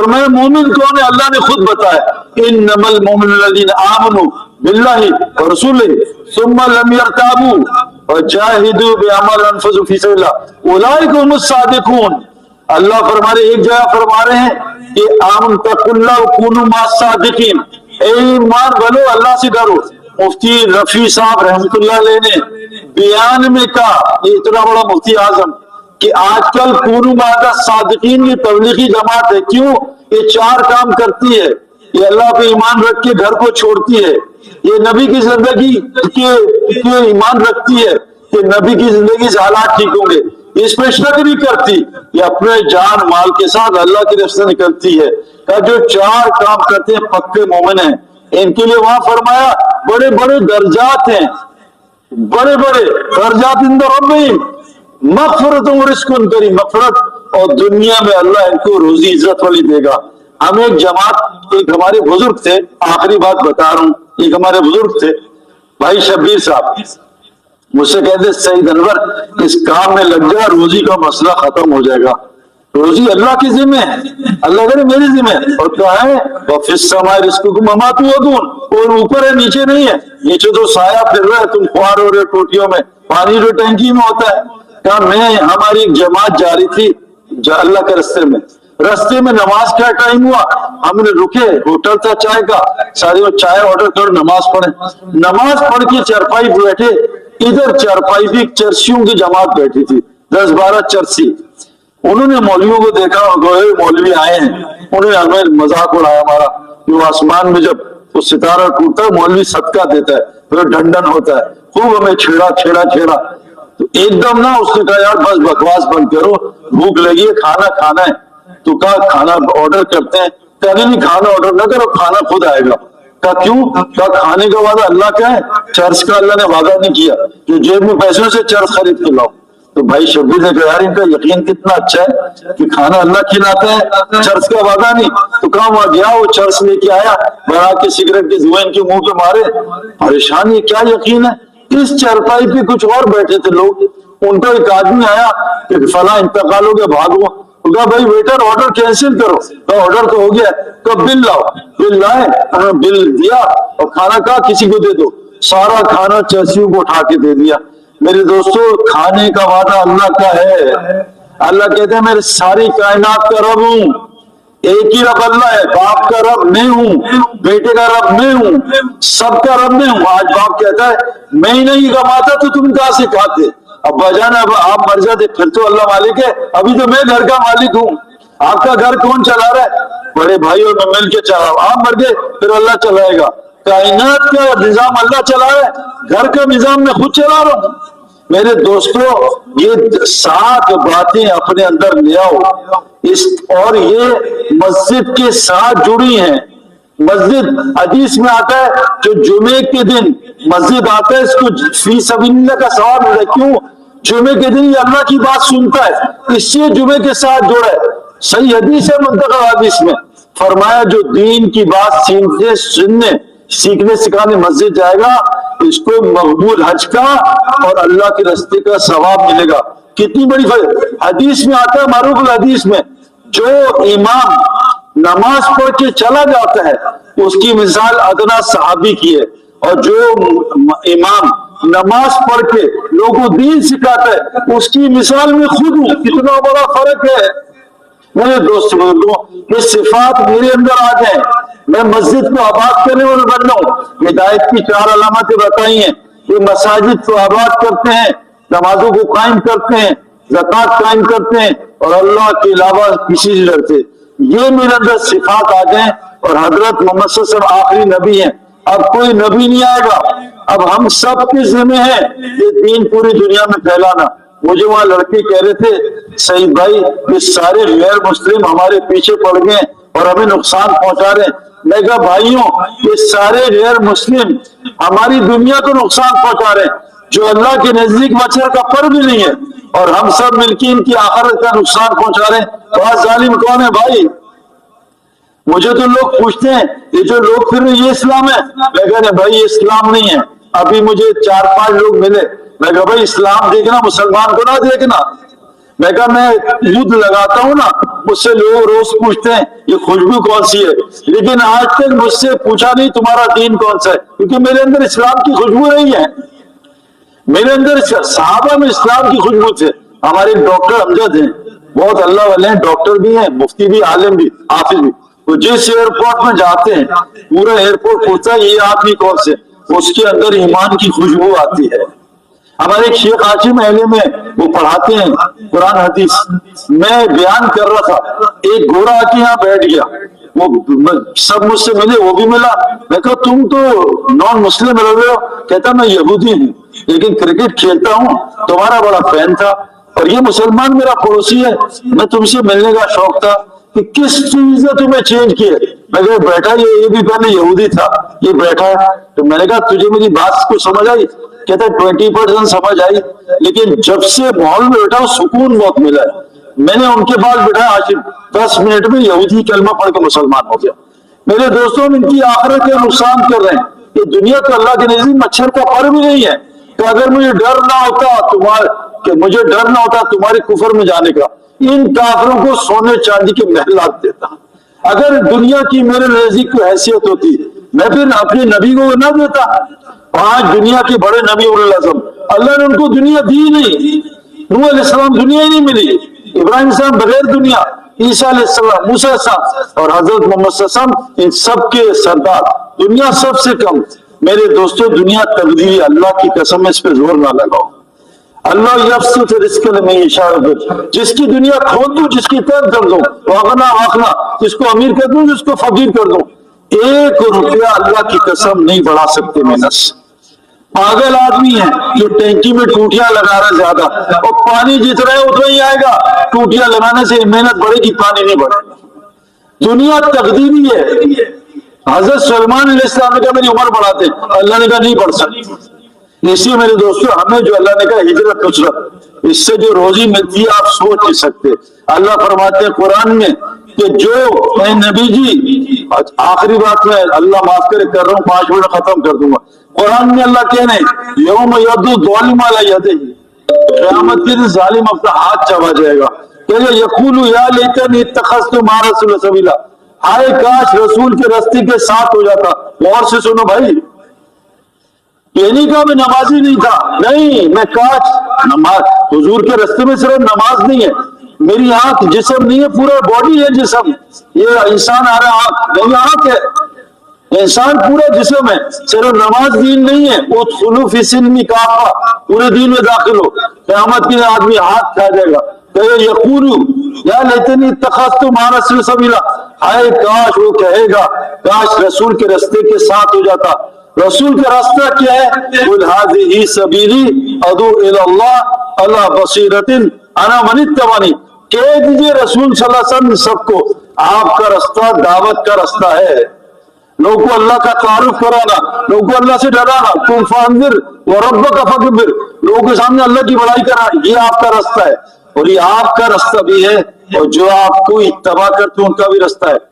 फरमाया मोमिन कौन है? अल्लाह ने खुद बताया, इन्नमल मोमिनुल्लज़ीना आमनू बिल्लाहि व रसूलिही सुम्मा लम यर्ताबू व जाहिदू बिअमवालिहिम व अनफुसिहिम फी सबिलिल्लाह उलाइका हुमुस सादिकून। अल्लाह फरमा रहे, एक जगह फरमा रहे हैं कि आमन तकुल्लाह कुनु मास सादिकीन, ईमान वालो अल्लाह से डरो। मुफ्ती रफी साहब रहमतुल्लाह अलैह ने बयान में कहा, ये इतना बड़ा मुफ्ती आजम, कि आजकल कुनु मादा सादिकीन की तबलीगी जमात है। क्यों? ये चार काम करती है, ये अल्लाह पे ईमान रख के घर को छोड़ती है, ये नबी की जिंदगी के ईमान रखती है कि नबी की जिंदगी से हालात ठीक होंगे, इस पे शक नहीं करती, ये अपने जान माल के साथ अल्लाह की तरफ से निकलती है। जो चार काम करते हैं पक्के मोमिन हैं, इनके लिए वहां फरमाया बड़े बड़े दर्जात हैं, बड़े बड़े दर्जात इंद रब्बिहिम मग़फ़िरतुन व रिज़्क़ुन करीम, मग़फ़िरत और दुनिया में अल्लाह इनको रोजी इज्जत वाली देगा। हम एक जमात, एक हमारे बुजुर्ग थे, आखिरी बात बता रहा हूँ, एक हमारे बुजुर्ग थे भाई शब्बीर साहब, मुझसे कहते सईद अनवर इस काम में लग जा, रोजी का मसला खत्म हो जाएगा। रोजी अल्लाह के जिम्मे है, अल्लाह करे मेरे जिम्मे है। और क्या है? फिस समाए रिज़्क़ुकुम वमा तुअदून, और ऊपर है नीचे नहीं है, नीचे तो साया फिर रहा है, तुम ख्वार हो रहे टोटियों में, पानी जो टंकी में होता है। क्या मैं, हमारी एक जमात जा रही थी अल्लाह के रस्ते में नमाज का टाइम हुआ, हमने रुके, होटल था चाय का, सारे वो चाय ऑर्डर करो, नमाज पढ़े। नमाज पढ़ के चरपाई बैठे, इधर चरपाई भी चर्सियों की जमात बैठी थी, 10-12 चर्सी। उन्होंने मौलवियों को देखा, मौलवी आए हैं, उन्होंने हमें मजाक उड़ाया हमारा, जो आसमान में जब वो सितारा टूटता है मौलवी सदका देता है, फिर ढंडन होता है, खूब हमें छेड़ा। तो एकदम ना उसने कहा यार बस बकवास बंद करो, भूख लगी है, खाना खाना है। तो कहा खाना ऑर्डर करते हैं। कहा नहीं, खाना ऑर्डर ना करो, खाना खुद आएगा। कहा क्यों? कहा खाने का वादा अल्लाह का है, चर्च का अल्लाह ने वादा नहीं किया जो जेब में पैसों से चर्च खरीद के लाओ। तो भाई शब्बीर ने कहा यार इनका यकीन कितना अच्छा है कि खाना अल्लाह खिलाता है, चर्च का वादा नहीं। तो कहा वहां गया, वो चर्च लेके आया, बना के सिगरेट के धुएं इनके मुंह पे मारे, परेशान, ये क्या यकीन है। इस चरपाई पे कुछ और बैठे थे लोग, उनको एक आदमी आया कि फला इंतकाल हो गया, भागो। कहा भाई वेटर ऑर्डर कैंसिल करो। तो ऑर्डर तो हो गया, तो बिल लाओ। बिल लाए, बिल दिया और खाना कहा किसी को दे दो, सारा खाना चर्सियों को उठा के दे दिया। मेरे दोस्तों, खाने का वादा अल्लाह का है। अल्लाह कहते हैं मैं सारी कायनात का रब हूँ, एक ही रब अल्लाह है, बाप का रब मैं हूँ, बेटे का रब मैं हूँ, सबका रब मैं हूँ। आज बाप कहता है मैं ही नहीं कमाता तो तुम कहां से खाते? अब्बा जान अब आप मर जाते फिर तो अल्लाह मालिक है, अभी तो मैं घर का मालिक हूँ। आपका घर कौन चला रहा है? बड़े भाई और मैं मिल के चलाओ। आप मर गए फिर अल्लाह चलाएगा। कायनात का निजाम अल्लाह चला रहा है, घर का निजाम मैं खुद चला रहा हूँ। मेरे दोस्तों, ये 7 बातें अपने अंदर ले आओ इस, और ये मस्जिद के साथ जुड़ी हैं। मस्जिद हदीस में आता है जो जुमे के दिन मस्जिद आता है इसको फी सबीलिल्लाह का सवाब मिलता है। क्यों? जुमे के दिन ये अल्लाह की बात सुनता है, इससे जुमे के साथ जुड़ा है। सही हदीस है, मुंतखब हदीस में फरमाया जो दीन की बात सीखने सिखाने मस्जिद जाएगा, इसको मकबूल हज का और अल्लाह के रास्ते का सवाब मिलेगा। कितनी बड़ी हदीस में आता है, मारूफ हदीस में, जो इमाम नमाज पढ़ के चला जाता है उसकी मिसाल अदना सहाबी की है, और जो इमाम नमाज पढ़ के लोगों को दीन सिखाता है उसकी मिसाल में खुद हूं। कितना बड़ा फर्क है मेरे दोस्तों। ये सिफात मेरे अंदर आ जाए, मैं मस्जिद को आबाद करने वाला बन रहा हूँ। हिदायत की 4 अलामतें बताई हैं। ये मसाजिद को आबाद करते हैं, नमाजों को कायम करते हैं, ज़कात कायम करते हैं और अल्लाह के अलावा किसी से डरते। ये मेरे अंदर सिफात आ जाए और हजरत मोहम्मद सल्लल्लाहु अलैहि वसल्लम आखिरी नबी हैं, अब कोई नबी नहीं आएगा। अब हम सब के जिम्मे है ये दीन पूरी दुनिया में फैलाना। मुझे वहां लड़के कह रहे थे सईद भाई ये सारे गैर मुस्लिम हमारे पीछे पड़ गए और हमें नुकसान पहुंचा रहे हैं। मैं कहा भाइयों, ये सारे गैर मुस्लिम हमारी दुनिया को नुकसान पहुंचा रहे हैं, जो अल्लाह के नजदीक मच्छर का पर भी नहीं है, और हम सब मिलकर इनकी आखिरत का नुकसान पहुंचा रहे हैं। बहुत जालिम कौन है भाई? मुझे तो लोग पूछते हैं ये जो लोग फिर ये इस्लाम है। मैं कह भाई ये इस्लाम नहीं है। अभी मुझे 4-5 लोग मिले, मैं कहा भाई इस्लाम देखना, मुसलमान को ना देखना। میں کہا میں دودھ لگاتا ہوں نا، مجھ سے لوگ روز پوچھتے ہیں یہ خوشبو کون سی ہے، لیکن آج تک مجھ سے پوچھا نہیں تمہارا دین کون سا ہے، کیونکہ میرے اندر اسلام کی خوشبو نہیں ہے، میرے اندر صحابہ میں اسلام کی خوشبو تھے۔ ہمارے ڈاکٹر امجد ہیں، بہت اللہ والے ہیں، ڈاکٹر بھی ہیں، مفتی بھی، عالم بھی، حافظ بھی، وہ جس ایئرپورٹ میں جاتے ہیں پورا ایئرپورٹ پوچھتا ہے یہ آدمی کون سے، اس کے اندر ایمان کی خوشبو آتی ہے۔ ہمارے ایک شیخ عاصم اہلے میں وہ پڑھاتے ہیں قرآن حدیث، میں بیان کر رہا تھا، ایک گورا آ کے یہاں بیٹھ گیا، وہ سب مجھ سے ملے، وہ بھی ملا، میں کہا تم تو نان مسلم رہے ہو، کہتا میں یہودی ہوں لیکن کرکٹ کھیلتا ہوں، تمہارا بڑا فین تھا اور یہ مسلمان میرا پڑوسی ہے، میں تم سے ملنے کا شوق تھا کہ کس چیز نے تمہیں چینج کیا؟ میں کہا بیٹھا یہ بھی پہلے یہودی تھا، یہ بیٹھا ہے، تو میں نے کہا تجھے میری بات کو سمجھ آئی؟ کہتا ہے 20% سمجھ آئی، لیکن جب سے ماحول میں بیٹھا سکون بہت ملا ہے۔ میں نے ان کے پاس بیٹھا، عاشق 10 منٹ میں یہودی کلمہ پڑھ کے مسلمان ہو گیا۔ میرے دوستوں ان کی آخرت کے نقصان کر رہے ہیں، یہ دنیا تو اللہ کے نزدیک مچھر کا پر بھی نہیں ہے، کہ اگر مجھے ڈر نہ ہوتا تمہارے کفر میں جانے کا، ان کافروں کو سونے چاندی کے محلات دیتا۔ اگر دنیا کی میرے نزدیک کوئی حیثیت ہوتی میں پھر اپنے نبی کو نہ دیتا۔ 5 دنیا کے بڑے نبی اعظم، اللہ نے ان کو دنیا دی نہیں، نوح علیہ السلام دنیا ہی نہیں ملی، ابراہیم السلام بغیر دنیا، عیسیٰ علیہ السلام، موسیٰ علیہ السلام اور حضرت محمد صلی اللہ علیہ وسلم، ان سب کے سردار، دنیا سب سے کم۔ میرے دوستو دنیا تقدیر، اللہ کی قسم اس پہ زور نہ لگاؤ۔ اللہ یبسط رزق لمن یشاء، جس کی دنیا کھول دوں، جس کی تنگ کر دوں، واغنا، جس کو امیر کر دوں، جس کو فقیر کر دوں، 1 روپیہ اللہ کی قسم نہیں بڑھا سکتے محنت۔ پاگل آدمی ہے جو ٹینکی میں ٹوٹیاں لگا رہا ہے زیادہ، اور پانی جتنا ہے اتنا ہی آئے گا، ٹوٹیاں لگانے سے محنت بڑھے گی، پانی نہیں بڑھے گا۔ دنیا تقدیری ہے۔ حضرت سلمان علیہ السلام نے کہا میری عمر بڑھاتے، اللہ نے کہا نہیں بڑھ سکتی۔ اسی میرے دوستوں ہمیں جو اللہ نے کہا ہجرت نصرت، اس سے جو روزی ملتی ہے آپ سوچ نہیں سکتے۔ اللہ فرماتے ہیں قرآن میں کہ جو اے نبی جی، آخری بات میں اللہ معاف کرے کر رہا ہوں، 5 منٹ ختم کر دوں گا۔ قرآن میں اللہ کہنے یوم یدعو الظالم علی یدیہ، قیامت کے دن ظالم اپنا ہاتھ چبا جائے گا، کہ یقول یا لیتنی اتخذت مع الرسول سبیلا، ہائے کاش رسول کے راستے کے ساتھ ہو جاتا۔ غور سے سنو بھائی، یہ نہیں کہا میں نمازی نہیں تھا، نہیں، میں کاش نماز حضور کے راستے میں صرف نماز نہیں ہے، میری آنکھ جسم نہیں ہے، پورا باڈی ہے جسم، یہ انسان آ رہا آنکھ نہیں، آنکھ ہے، انسان پورا جسم ہے، صرف نماز دین نہیں ہے۔ ادخلوا فی السلم کافہ، پورے دین میں داخل ہو، قیامت کے آدمی ہاتھ کھا جائے گا، کہ یقول یا لیتنی اتخذت مع الرسول سبیلا، ہائے کاش وہ کہے گا کاش رسول کے راستے کے ساتھ ہو جاتا۔ رسول کا راستہ کیا ہے؟ قل ھذہ سبیلی ادعو الی اللہ علی بصیرۃ انا من اتبعنی، کہہ دیجئے رسول صلی اللہ علیہ وسلم سب کو آپ کا راستہ دعوت کا راستہ ہے، لوگوں کو اللہ کا تعارف کرانا، لوگوں کو اللہ سے ڈرانا، قم فانذر وربک فکبر، لوگوں کے سامنے اللہ کی بڑائی کرنا، یہ آپ کا راستہ ہے، اور یہ آپ کا راستہ بھی ہے، اور جو آپ کو اتباع کرتے ہیں ان کا بھی راستہ ہے۔